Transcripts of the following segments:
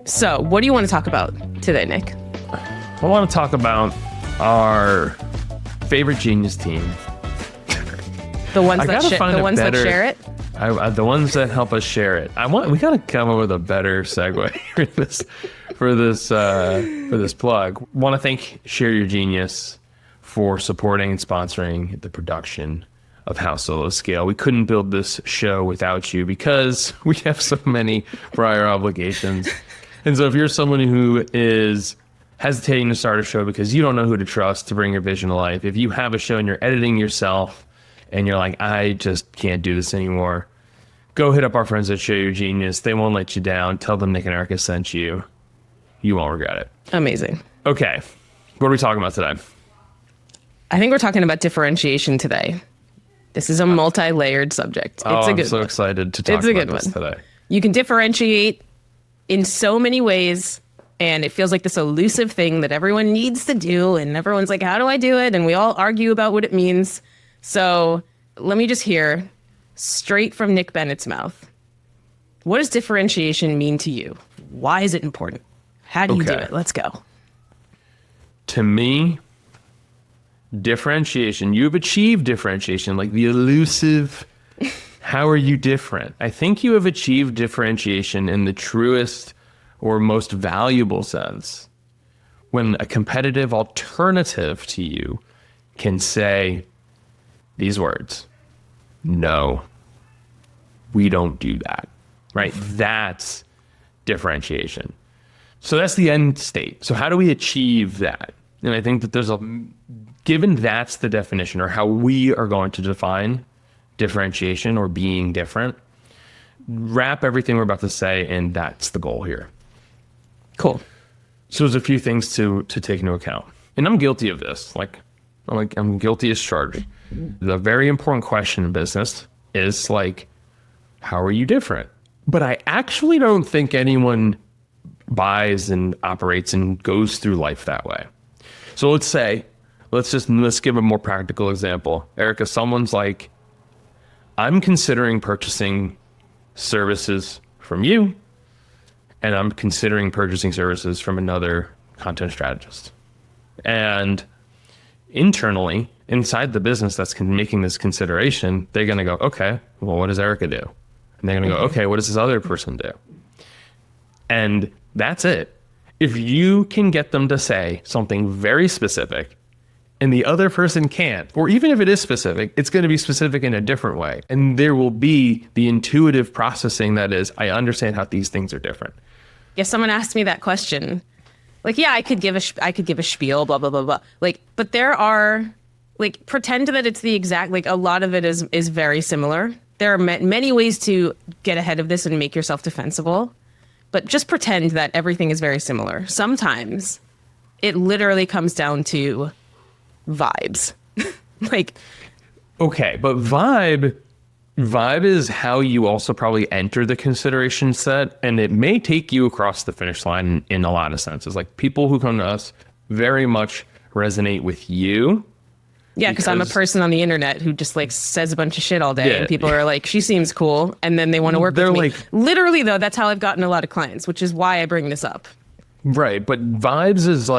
So, what do you want to talk about today, Nick? I want to talk about our favorite genius team. The ones that share it? The ones that help us share it. We gotta come up with a better segue for this plug. Want to thank Share Your Genius for supporting and sponsoring the production of How Solos Scale. We couldn't build this show without you because we have so many prior obligations. And so if you're someone who is hesitating to start a show because you don't know who to trust to bring your vision to life, if you have a show and you're editing yourself and you're like, I just can't do this anymore, go hit up our friends at Share Your Genius. They won't let you down. Tell them Nick and Erica sent you. You won't regret it. Amazing. Okay. What are we talking about today? I think we're talking about differentiation today. This is a multi-layered subject. I'm so excited to talk about this today. You can differentiate in so many ways, and it feels like this elusive thing that everyone needs to do, and everyone's like, how do I do it? And we all argue about what it means. So let me just hear straight from Nick Bennett's mouth. What does differentiation mean to you? Why is it important? How do you do it? Let's go. To me, differentiation, you've achieved differentiation, like the elusive, how are you different? I think you have achieved differentiation in the truest or most valuable sense when a competitive alternative to you can say these words: no, we don't do that, right? That's differentiation. So that's the end state. So how do we achieve that? And I think that given that's the definition, or how we are going to define differentiation or being different, wrap everything we're about to say, and that's the goal here. Cool. So there's a few things to take into account. And I'm guilty of this. I'm guilty as charged. The very important question in business is how are you different? But I actually don't think anyone buys and operates and goes through life that way. So let's give a more practical example. Erica, someone's like, I'm considering purchasing services from you, and I'm considering purchasing services from another content strategist. And internally, inside the business that's making this consideration, they're going to go, okay, well, what does Erica do? And they're going to go, okay, what does this other person do? And that's it. If you can get them to say something very specific and the other person can't, or even if it is specific, it's going to be specific in a different way. And there will be the intuitive processing that is, I understand how these things are different. If someone asked me that question, I could give a spiel, blah, blah, blah, blah. But there are, pretend that it's the exact, a lot of it is very similar. There are many ways to get ahead of this and make yourself defensible. But just pretend that everything is very similar. Sometimes it literally comes down to vibes. Okay, but vibe is how you also probably enter the consideration set, and it may take you across the finish line in a lot of senses. People who come to us very much resonate with you. Yeah, because I'm a person on the internet who just says a bunch of shit all day, and people are like, she seems cool, and then they want to work with me. Literally, though, that's how I've gotten a lot of clients, which is why I bring this up. Right, but vibes is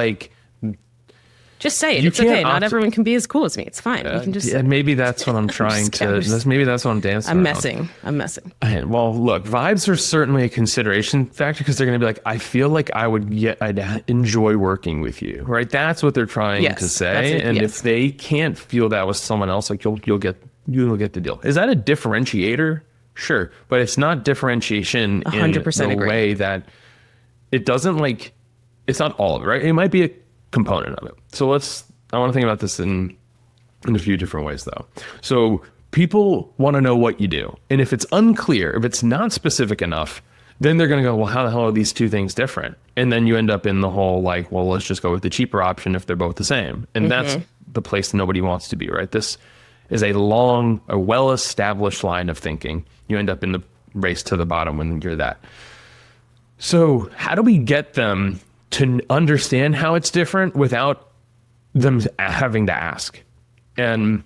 just say it. It's okay. Not everyone can be as cool as me. It's fine. You can just. Yeah, maybe that's what I'm trying to. Maybe that's what I'm dancing. I'm messing. Well, look, vibes are certainly a consideration factor because they're going to be I feel like I'd enjoy working with you, right? That's what they're trying to say. And if they can't feel that with someone else, you'll get the deal. Is that a differentiator? Sure, but it's not differentiation 100% in the way that it doesn't it's not all of it, right? It might be a component of it. So I want to think about this in a few different ways though. So people want to know what you do. And if it's unclear, if it's not specific enough, then they're going to go, well, how the hell are these two things different? And then you end up in the whole well, let's just go with the cheaper option if they're both the same. And that's the place nobody wants to be, right? This is a well-established line of thinking. You end up in the race to the bottom when you're that. So how do we get them to understand how it's different without them having to ask? And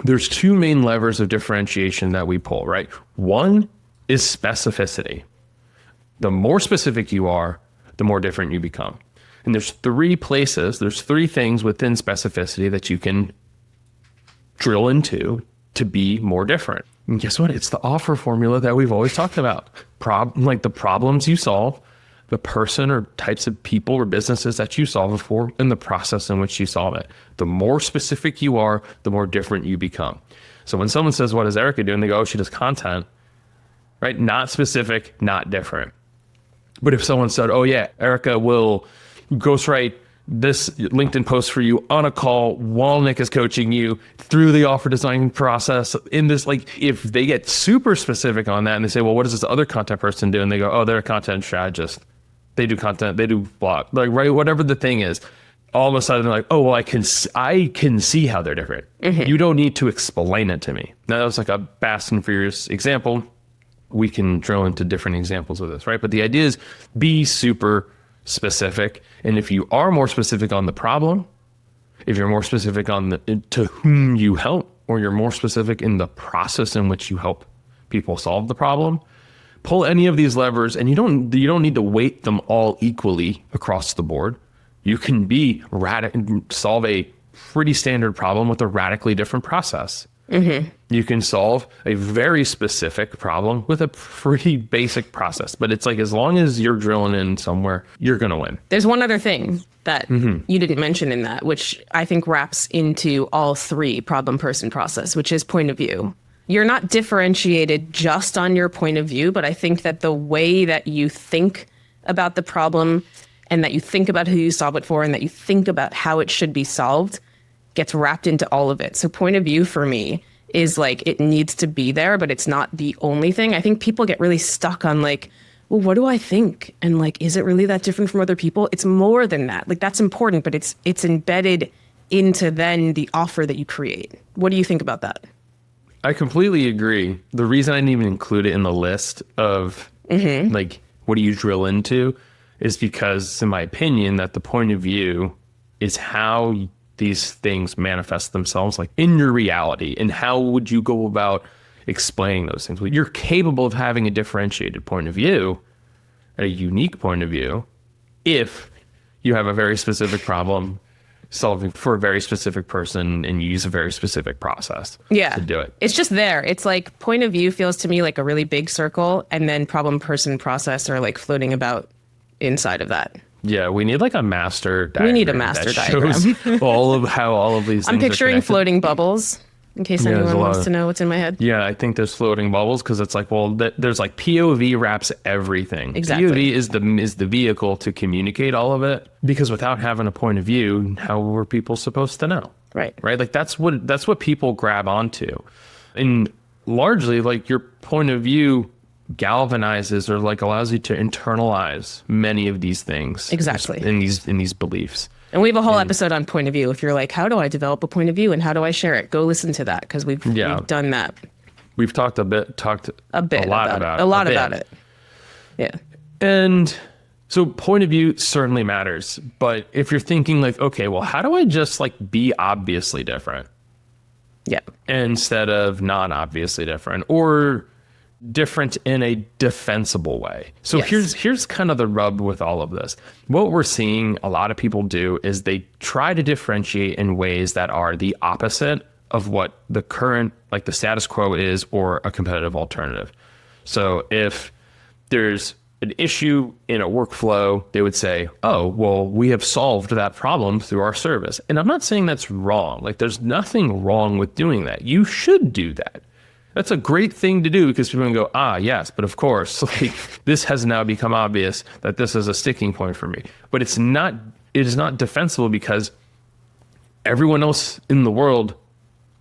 there's two main levers of differentiation that we pull, right? One is specificity. The more specific you are, the more different you become. And there's three things within specificity that you can drill into to be more different. And guess what? It's the offer formula that we've always talked about. Like the problems you solve, the person or types of people or businesses that you solve it for, and the process in which you solve it. The more specific you are, the more different you become. So when someone says, what does Erica do? And they go, oh, she does content, right? Not specific, not different. But if someone said, oh yeah, Erica will ghostwrite this LinkedIn post for you on a call while Nick is coaching you through the offer design process in this, like if they get super specific on that and they say, well, what does this other content person do? And they go, oh, they're a content strategist. They do content, they do blog, like, right, whatever the thing is. All of a sudden they're like, oh, well, I can see how they're different. Mm-hmm. You don't need to explain it to me. Now that was like a Fast and Furious example. We can drill into different examples of this, right? But the idea is be super specific. And if you are more specific on the problem, if you're more specific on to whom you help, or you're more specific in the process in which you help people solve the problem, pull any of these levers, and you don't need to weight them all equally across the board. You can solve a pretty standard problem with a radically different process. Mm-hmm. You can solve a very specific problem with a pretty basic process. But it's like, as long as you're drilling in somewhere, you're going to win. There's one other thing that you didn't mention in that, which I think wraps into all three: problem, person, process, which is point of view. You're not differentiated just on your point of view, but I think that the way that you think about the problem, and that you think about who you solve it for, and that you think about how it should be solved, gets wrapped into all of it. So point of view for me is like, it needs to be there, but it's not the only thing. I think people get really stuck on like, well, what do I think? And like, is it really that different from other people? It's more than that. Like, that's important, but it's embedded into then the offer that you create. What do you think about that? I completely agree. The reason I didn't even include it in the list of like, what do you drill into, is because, in my opinion, that the point of view is how these things manifest themselves, like in your reality. And how would you go about explaining those things? Well, you're capable of having a differentiated point of view, a unique point of view, if you have a very specific problem solving for a very specific person and you use a very specific process to do it. It's just there. It's like, point of view feels to me like a really big circle, and then problem, person, process are like floating about inside of that. Yeah, we need like a master diagram. We need a master diagram. all of how all of these things I'm picturing floating bubbles, in case anyone wants to know what's in my head. Yeah, I think there's floating bubbles because it's like, well, there's like POV wraps everything. Exactly. POV is the vehicle to communicate all of it, because without having a point of view, how were people supposed to know? Right. Like that's what people grab onto. And largely, like, your point of view galvanizes or like allows you to internalize many of these things. Exactly. In these beliefs. And we have a whole episode on point of view. If you're like, how do I develop a point of view and how do I share it? Go listen to that, because we've done that. We've talked a lot about it. Yeah. And so point of view certainly matters. But if you're thinking like, okay, well, how do I just like be obviously different? Yeah. Instead of non-obviously different, or different in a defensible way. So here's kind of the rub with all of this. What we're seeing a lot of people do is they try to differentiate in ways that are the opposite of what the current, like the status quo is, or a competitive alternative. So if there's an issue in a workflow, they would say, oh, well, we have solved that problem through our service. And I'm not saying that's wrong. Like, there's nothing wrong with doing that. You should do that. That's a great thing to do, because people can go, yes, but of course, like, this has now become obvious that this is a sticking point for me. But it is not defensible, because everyone else in the world,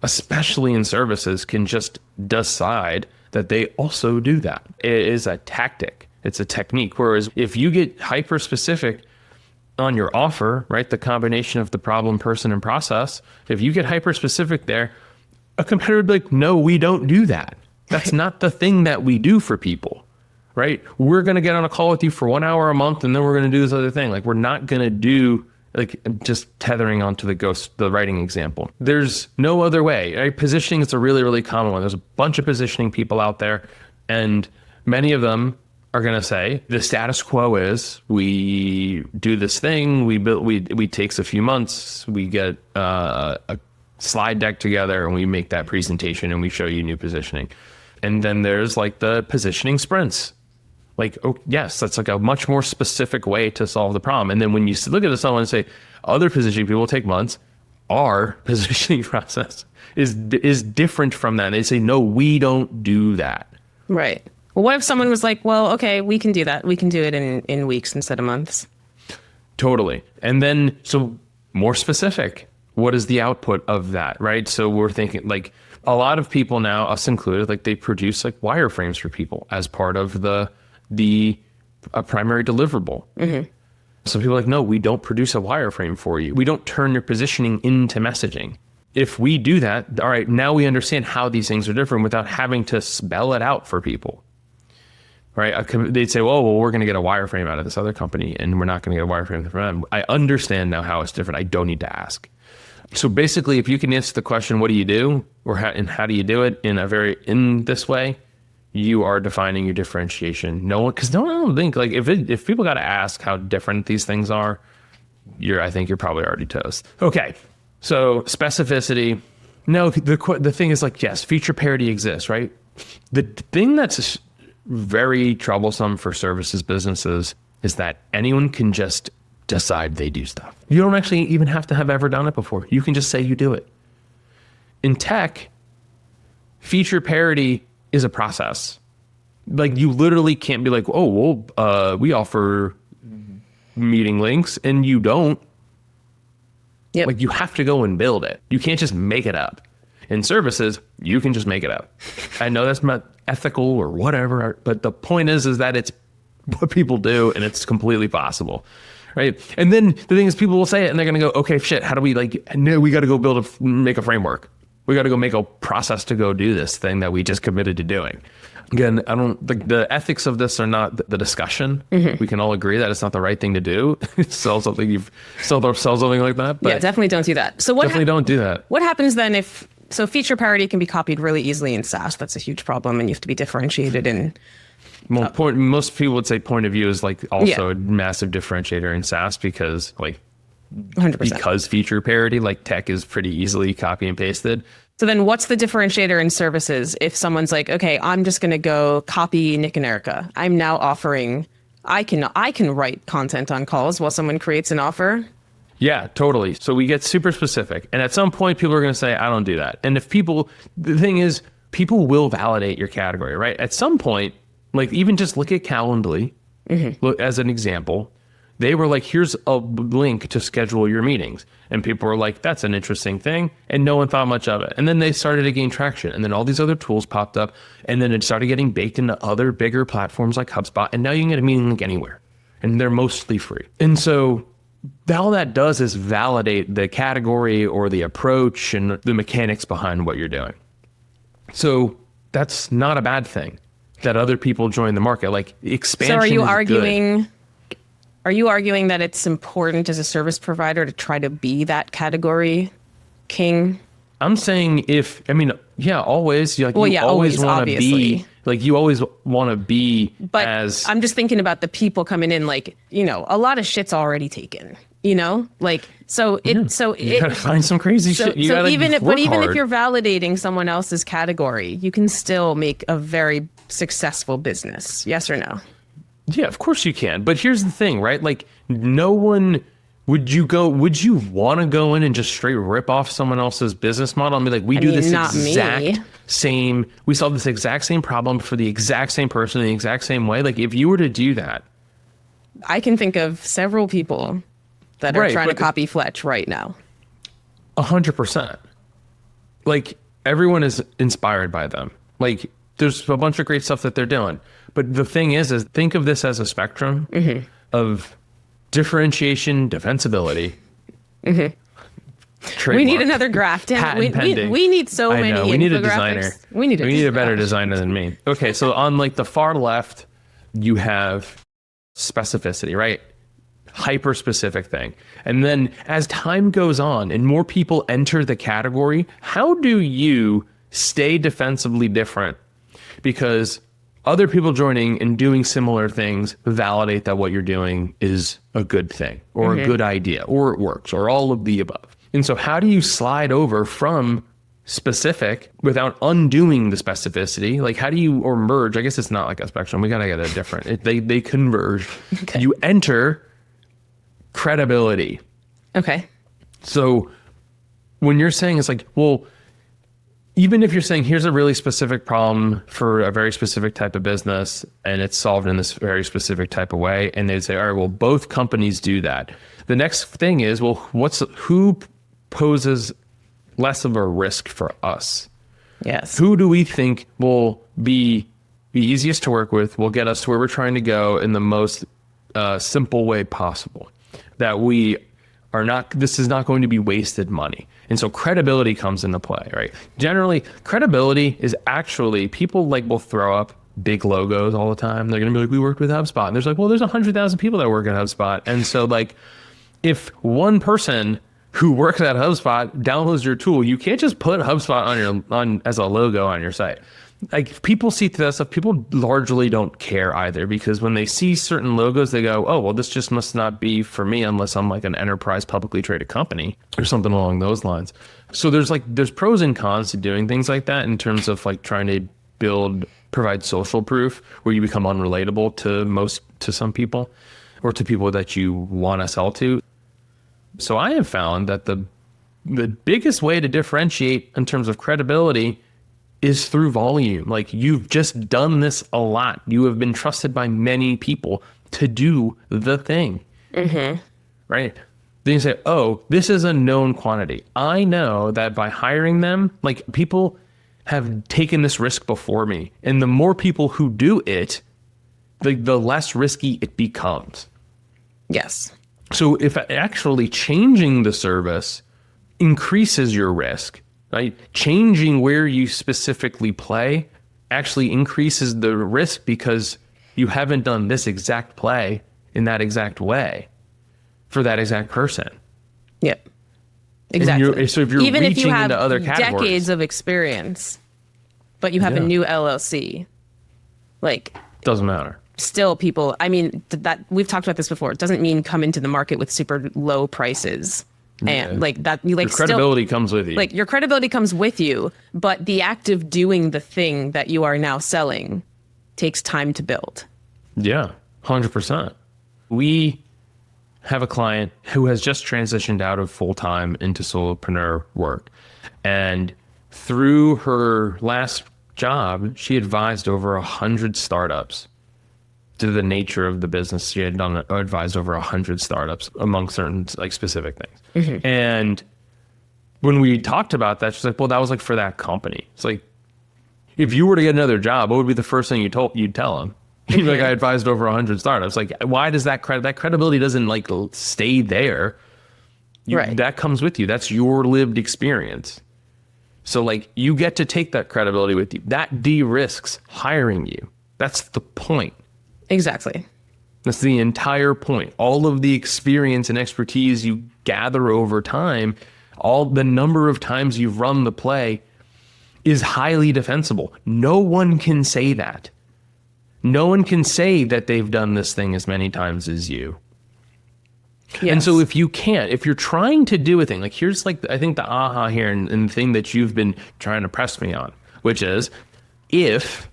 especially in services, can just decide that they also do that. It is a tactic. It's a technique. Whereas if you get hyper specific on your offer, right, the combination of the problem, person, and process, if you get hyper specific there, a competitor would be like, no, we don't do that. That's not the thing that we do for people, right? We're going to get on a call with you for 1 hour a month, and then we're going to do this other thing. Like, we're not going to do, like, just tethering onto the writing example. There's no other way, right? Positioning is a really, really common one. There's a bunch of positioning people out there, and many of them are going to say the status quo is we do this thing, we takes a few months, we get a slide deck together and we make that presentation and we show you new positioning. And then there's like the positioning sprints. Like, oh, yes, that's like a much more specific way to solve the problem. And then when you look at someone and say, other positioning people take months, our positioning process is different from that. And they say, no, we don't do that. Right. Well, what if someone was like, well, okay, we can do that. We can do it in weeks instead of months. Totally. And then, so more specific, what is the output of that, right? So we're thinking like a lot of people now, us included, like they produce like wireframes for people as part of the primary deliverable. Mm-hmm. So people are like, no, we don't produce a wireframe for you. We don't turn your positioning into messaging. If we do that, all right, now we understand how these things are different without having to spell it out for people. Right? They'd say, well, we're going to get a wireframe out of this other company and we're not going to get a wireframe from them. I understand now how it's different. I don't need to ask. So basically, if you can answer the question, what do you do? Or how do you do it in this way? You are defining your differentiation. Because no one will think like if people got to ask how different these things are, I think you're probably already toast. Okay. So specificity. No, the thing is like, yes, feature parity exists, right? The thing that's very troublesome for services businesses is that anyone can just decide they do stuff. You don't actually even have to have ever done it before. You can just say you do it. In tech, feature parity is a process. Like you literally can't be like, oh, well, we offer meeting links and you don't. Yep. Like you have to go and build it. You can't just make it up. In services, you can just make it up. I know that's not ethical or whatever, but the point is that it's what people do and it's completely possible. Right. And then the thing is people will say it and they're going to go, okay, shit, how do we no, we got to go make a framework. We got to go make a process to go do this thing that we just committed to doing. Again, I don't think the ethics of this are not the discussion. Mm-hmm. We can all agree that it's not the right thing to do. Sell something like that. But yeah, definitely don't do that. So don't do that. What happens then if feature parity can be copied really easily in SaaS? That's a huge problem, and you have to be differentiated in. Well, most people would say point of view is like also a massive differentiator in SaaS because like 100%. Because feature parity, like tech is pretty easily copy and pasted. So then what's the differentiator in services if someone's like, okay, I'm just going to go copy Nick and Erica. I'm now offering, I can write content on calls while someone creates an offer. Yeah, totally. So we get super specific. And at some point, people are going to say, I don't do that. And the thing is, people will validate your category, right? At some point, like even just look at Calendly, look as an example. They were like, here's a link to schedule your meetings. And people were like, that's an interesting thing. And no one thought much of it. And then they started to gain traction. And then all these other tools popped up. And then it started getting baked into other bigger platforms like HubSpot. And now you can get a meeting link anywhere. And they're mostly free. And so all that does is validate the category or the approach and the mechanics behind what you're doing. So that's not a bad thing that other people join the market. Like expansion. So are you good. arguing that it's important as a service provider to try to be that category king? I'm saying always. Like, you always want to be like you always want to be. But I'm just thinking about the people coming in. Like a lot of shit's already taken. Like so you gotta find some crazy shit. Even if you're validating someone else's category, you can still make a very successful business. Yes or no? Yeah, of course you can. But here's the thing, right? Like no one would you want to go in and just straight rip off someone else's business model and be like, we solve this exact same problem for the exact same person in the exact same way. Like if you were to do that. I can think of several people that are trying to copy Fletch right now. 100%. Like everyone is inspired by them. Like there's a bunch of great stuff that they're doing. But the thing is think of this as a spectrum of differentiation, defensibility. Mm-hmm. We need another graph. We need so many. We need a designer. We need a better designer than me. Okay, so on like the far left, you have specificity, right? Hyper specific thing. And then as time goes on and more people enter the category, how do you stay defensively different? Because other people joining and doing similar things validate that what you're doing is a good thing or a good idea or it works or all of the above. And so how do you slide over from specific without undoing the specificity? Like how do you, or merge? I guess it's not like a spectrum. We got to get a different, they converge. Okay. You enter credibility. Okay. So when you're saying it's like, well, even if you're saying here's a really specific problem for a very specific type of business and it's solved in this very specific type of way, and they'd say, all right, well, both companies do that. The next thing is, well, who poses less of a risk for us? Yes. Who do we think will be the easiest to work with, will get us to where we're trying to go in the most simple way possible? That we are not, this is not going to be wasted money. And so credibility comes into play, right? Generally, credibility is actually, people like will throw up big logos all the time. They're going to be like, we worked with HubSpot. And there's like, well, there's 100,000 people that work at HubSpot. And so like, if one person who works at HubSpot downloads your tool, you can't just put HubSpot on as a logo on your site. Like people see through that stuff, people largely don't care either, because when they see certain logos, they go, oh, well, this just must not be for me unless I'm like an enterprise publicly traded company or something along those lines. So there's pros and cons to doing things like that in terms of like trying to provide social proof where you become unrelatable to some people or to people that you want to sell to. So I have found that the biggest way to differentiate in terms of credibility is through volume. Like you've just done this a lot. You have been trusted by many people to do the thing. Mm-hmm. Right? Then you say, oh, this is a known quantity. I know that by hiring them, like people have taken this risk before me. And the more people who do it, the less risky it becomes. Yes. So if actually changing the service increases your risk, right? Changing where you specifically play actually increases the risk because you haven't done this exact play in that exact way for that exact person. Yep. Exactly. So if you're even reaching if you have into other categories, decades of experience, but you have a new LLC, like doesn't matter. Still people, I mean, that we've talked about this before. It doesn't mean come into the market with super low prices. And like that, you like your credibility comes with you. Like your credibility comes with you, but the act of doing the thing that you are now selling takes time to build. Yeah, 100%. We have a client who has just transitioned out of full-time into solopreneur work. And through her last job, she advised over 100 startups. To the nature of the business, she had advised over 100 startups among certain like specific things. Mm-hmm. And when we talked about that, she's like, well, that was like for that company. It's like, if you were to get another job, what would be the first thing you'd tell them? You'd be like, I advised over 100 startups. Like, why does that credibility doesn't like stay there? Right. That comes with you. That's your lived experience. So like you get to take that credibility with you. That de-risks hiring you. That's the point. Exactly. That's the entire point. All of the experience and expertise you gather over time, all the number of times you've run the play is highly defensible. No one can say that. No one can say that they've done this thing as many times as you. Yes. And so if you're trying to do a thing, like here's like, I think the aha here and the thing that you've been trying to press me on, which is if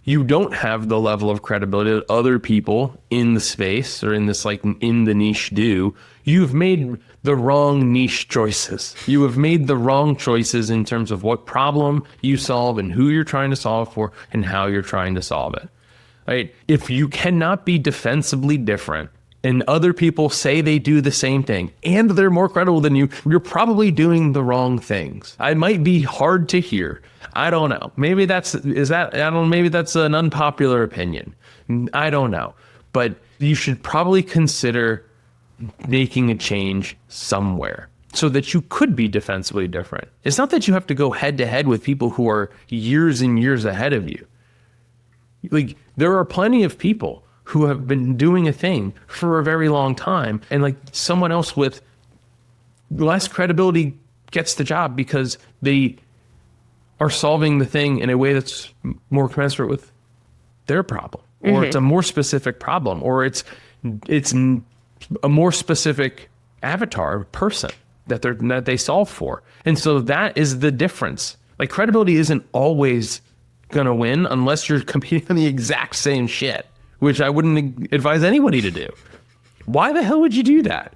you don't have the level of credibility that other people in the space or in this like in the niche do, you've made the wrong niche choices. You have made the wrong choices in terms of what problem you solve and who you're trying to solve for and how you're trying to solve it. Right? If you cannot be defensively different and other people say they do the same thing and they're more credible than you, you're probably doing the wrong things. It might be hard to hear. I don't know. Maybe that's an unpopular opinion. I don't know. But you should probably consider making a change somewhere so that you could be defensively different. It's not that you have to go head to head with people who are years and years ahead of you. Like there are plenty of people who have been doing a thing for a very long time, and like someone else with less credibility gets the job because they are solving the thing in a way that's more commensurate with their problem, or it's a more specific problem, or it's a more specific avatar person that they solve for. And so that is the difference. Like, credibility isn't always going to win unless you're competing on the exact same shit, which I wouldn't advise anybody to do. Why the hell would you do that?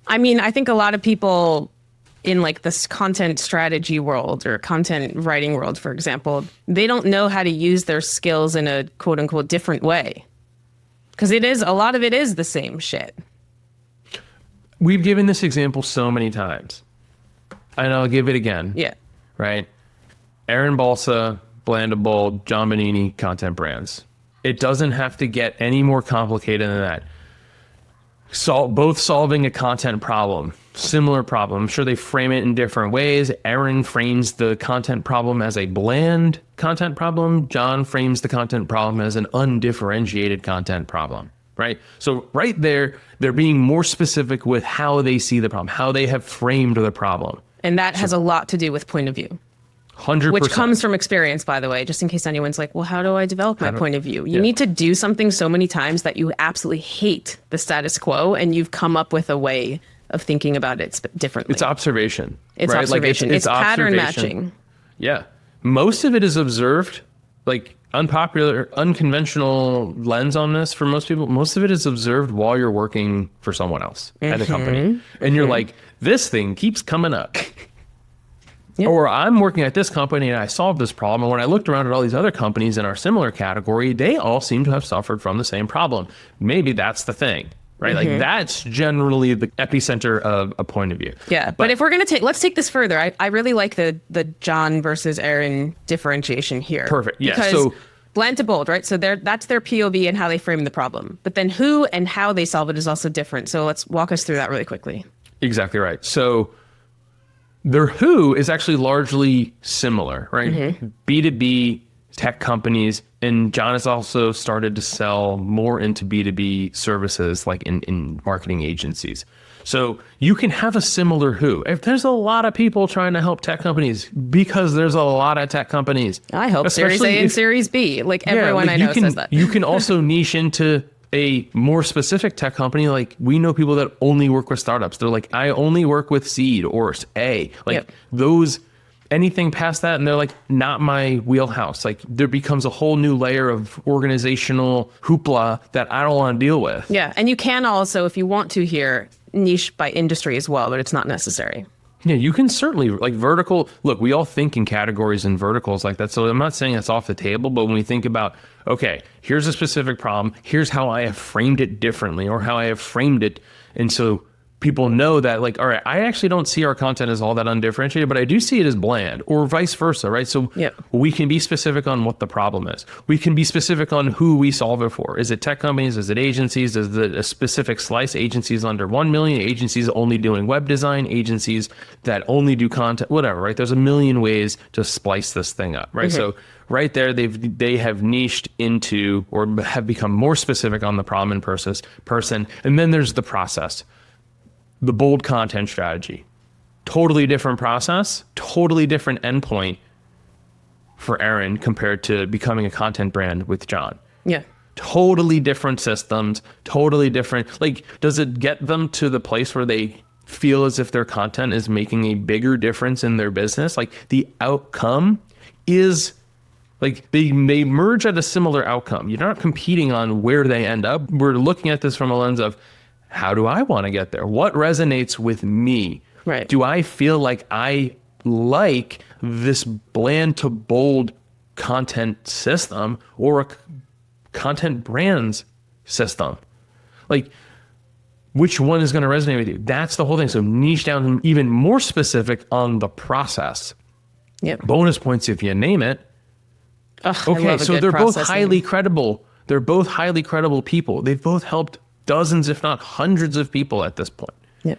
I mean, I think a lot of people in like this content strategy world or content writing world, for example, they don't know how to use their skills in a quote unquote different way. Because a lot of it is the same shit. We've given this example so many times, and I'll give it again. Yeah. Right? Erin, Balsa, Blandable, John Bonini, content brands. It doesn't have to get any more complicated than that. Both solving a content problem, similar problem. I'm sure they frame it in different ways. Erin frames the content problem as a bland content problem. John frames the content problem as an undifferentiated content problem, right? So right there, they're being more specific with how they see the problem, how they have framed the problem. And that has a lot to do with point of view. 100%. Which comes from experience, by the way, just in case anyone's like, well, how do I develop my point of view? You need to do something so many times that you absolutely hate the status quo, and you've come up with a way of thinking about it differently. It's observation. It's right? observation. Like it's pattern observation. matching. Yeah. Most of it is observed, like unpopular, unconventional lens on this for most people. Most of it is observed while you're working for someone else at a company. And you're like, this thing keeps coming up. Yep. Or I'm working at this company and I solved this problem. And when I looked around at all these other companies in our similar category, they all seem to have suffered from the same problem. Maybe that's the thing, right? Like that's generally the epicenter of a point of view. Yeah. But if we're going to let's take this further. I really like the John versus Erin differentiation here. Perfect. Yeah. Because so bland to bold, right? So that's their POV and how they frame the problem. But then who and how they solve it is also different. So let's walk us through that really quickly. Exactly right. So their who is actually largely similar, right? B2B tech companies, and John has also started to sell more into B2B services, like in marketing agencies. So you can have a similar who. If there's a lot of people trying to help tech companies, because there's a lot of tech companies. I hope Series A and Series B, like everyone I know says that. You can also niche into a more specific tech company. Like, we know people that only work with startups. They're like, I only work with seed or A. Like those, anything past that, and they're like, not my wheelhouse. Like, there becomes a whole new layer of organizational hoopla that I don't want to deal with. Yeah, and you can also, if you want to here, niche by industry as well, but it's not necessary. Yeah, you can certainly, like vertical, look, we all think in categories and verticals like that. So I'm not saying that's off the table, but when we think about, okay, here's a specific problem, here's how I have framed it differently, or how I have framed it. And so people know that, like, all right, I actually don't see our content as all that undifferentiated, but I do see it as bland, or vice versa, right? So we can be specific on what the problem is. We can be specific on who we solve it for. Is it tech companies? Is it agencies? Is it a specific slice? Agencies under 1 million, agencies only doing web design, agencies that only do content, whatever, right? There's a million ways to splice this thing up, right? So right there, they have niched into, or have become more specific on the problem and person. And then there's the process. The bold content strategy, totally different process, totally different endpoint for Erin compared to becoming a content brand with John. Yeah. Totally different systems, totally different. Like, does it get them to the place where they feel as if their content is making a bigger difference in their business? Like, the outcome is, like, they merge at a similar outcome. You're not competing on where they end up. We're looking at this from a lens of, how do I want to get there? What resonates with me? Right. Do I feel like I like this bland to bold content system, or a content brands system? Like, which one is going to resonate with you? That's the whole thing. So niche down and even more specific on the process. Yep. Bonus points if you name it. Okay, so they're both highly credible. They're both highly credible people. They've both helped dozens, if not hundreds of people at this point. Yeah.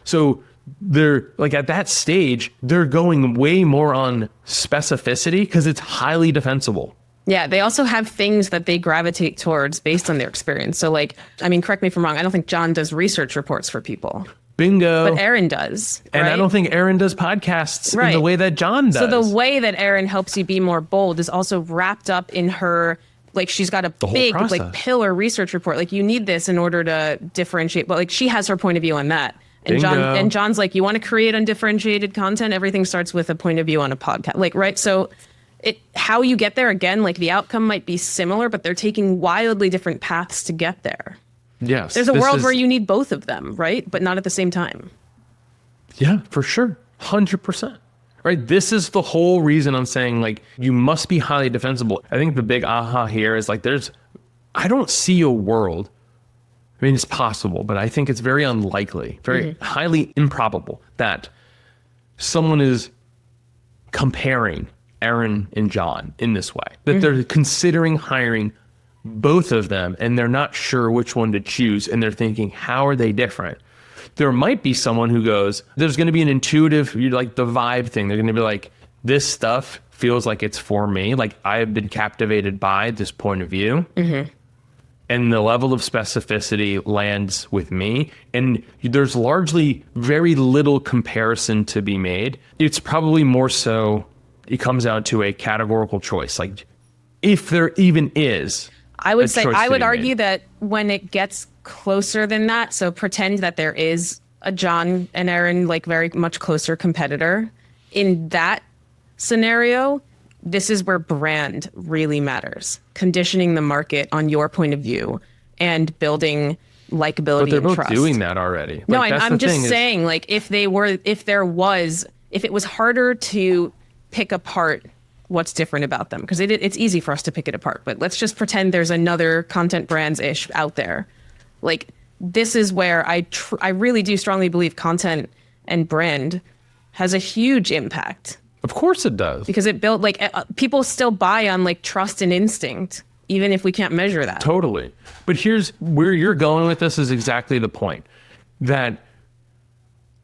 So they're like, at that stage, they're going way more on specificity because it's highly defensible. Yeah, they also have things that they gravitate towards based on their experience. So, like, I mean, correct me if I'm wrong, I don't think John does research reports for people. Bingo. But Erin does. And right? I don't think Erin does podcasts in Right. the way that John does. So the way that Erin helps you be more bold is also wrapped up in her, like she's got a whole big process. like pillar research report. Like you need this in order to differentiate. But like she has her point of view on that. And Bingo. John's like, you want to create undifferentiated content? Everything starts with a point of view on a podcast. Like, right. So how you get there, again, like the outcome might be similar, but they're taking wildly different paths to get there. Yes. There's a world where you need both of them, right? But not at the same time. Yeah, for sure. 100%. Right. This is the whole reason I'm saying, like, you must be highly defensible. I think the big aha here is like, I don't see a world. I mean, it's possible, but I think it's very unlikely, very highly improbable that someone is comparing Erin and John in this way, that they're considering hiring both of them and they're not sure which one to choose. And they're thinking, how are they different? There might be someone who goes, there's going to be an intuitive, like the vibe thing. They're going to be like, this stuff feels like it's for me. Like I've been captivated by this point of view. And the level of specificity lands with me. And there's largely very little comparison to be made. It's probably more so, it comes down to a categorical choice. Like if there even is. I would say, choice I to would be argue made. that when it gets closer than that, so pretend that there is a John and Erin, like very much closer competitor. In that scenario, this is where brand really matters. Conditioning the market on your point of view and building likability But they're and both trust. doing that already. No, Like, that's I'm the just thing is- saying, like, if it was harder to pick apart what's different about them, because it's easy for us to pick it apart, but let's just pretend there's another content brands-ish out there. Like, this is where I really do strongly believe content and brand has a huge impact, Of course it does. because it built, like, people still buy on, like, trust and instinct, even if we can't measure that. Totally. But here's where you're going with this is exactly the point. That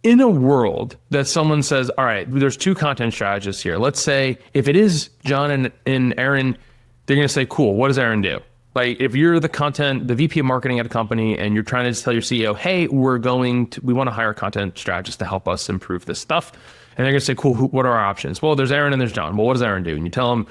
in a world that someone says, all right, there's two content strategists here. Let's say if it is John and Erin, they're going to say, cool, what does Erin do? Like if you're the VP of marketing at a company and you're trying to tell your CEO, hey, we want to hire a content strategist to help us improve this stuff. And they're going to say, cool, what are our options? Well, there's Erin and there's John. Well, what does Erin do? And you tell them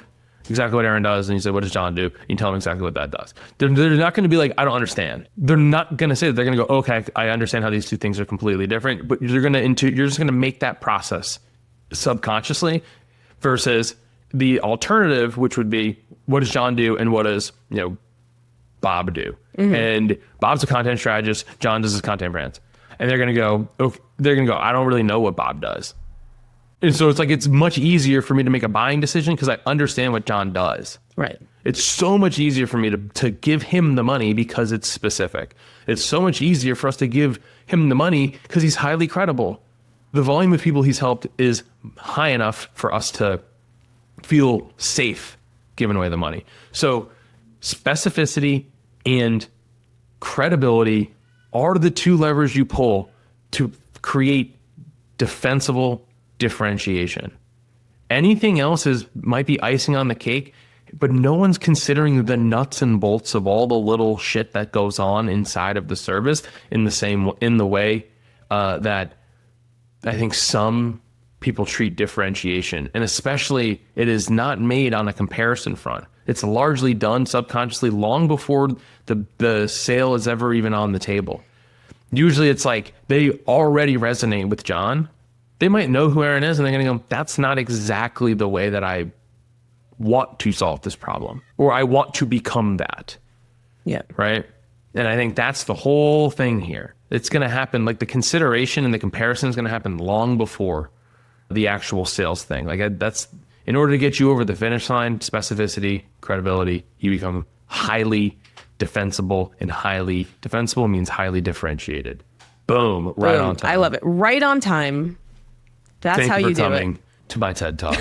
exactly what Erin does. And you say, what does John do? And you tell them exactly what that does. They're not going to be like, I don't understand. They're not going to say that. They're going to go, okay, I understand how these two things are completely different. But you're just going to make that process subconsciously versus the alternative, which would be, what does John do? And what does, Bob do? And Bob's a content strategist. John does his content brands. And they're going to go, I don't really know what Bob does. And so it's much easier for me to make a buying decision because I understand what John does. Right. It's so much easier for me to give him the money because it's specific. It's so much easier for us to give him the money because he's highly credible. The volume of people he's helped is high enough for us to feel safe giving away the money. So specificity and credibility are the two levers you pull to create defensible differentiation. Anything else might be icing on the cake, but no one's considering the nuts and bolts of all the little shit that goes on inside of the service in the way that I think some people treat differentiation. And especially it is not made on a comparison front. It's largely done subconsciously long before the sale is ever even on the table. Usually it's like they already resonate with John. They might know who Erin is and they're going to go, that's not exactly the way that I want to solve this problem, or I want to become that. Yeah. Right. And I think that's the whole thing here. It's going to happen, like the consideration and the comparison is going to happen long before the actual sales thing. Like that's in order to get you over the finish line, specificity, credibility, you become highly defensible, and highly defensible means highly differentiated. Boom. Right on time. I love it. Right on time. That's Thank how you you for do coming it. to my TED Talk.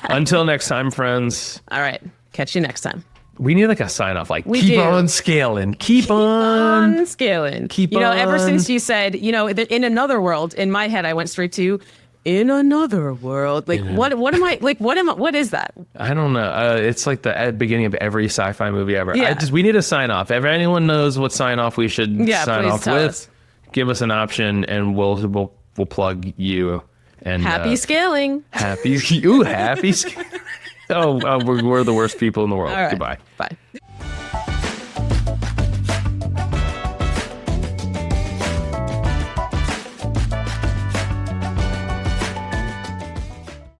Until next time, friends. All right. Catch you next time. We need like a sign off, like We keep do. on scaling, keep on. Scaling. Keep ever on. since you said, in another world, in my head, I went straight to in another world. Like, what is that? I don't know. It's like the beginning of every sci-fi movie ever. Yeah. We need a sign off. If anyone knows what sign off we should Yeah, sign please off tell with, us. give us an option, and we'll plug you. And Happy scaling. happy. Happy. Oh, we're the worst people in the world. All right. Goodbye. Bye.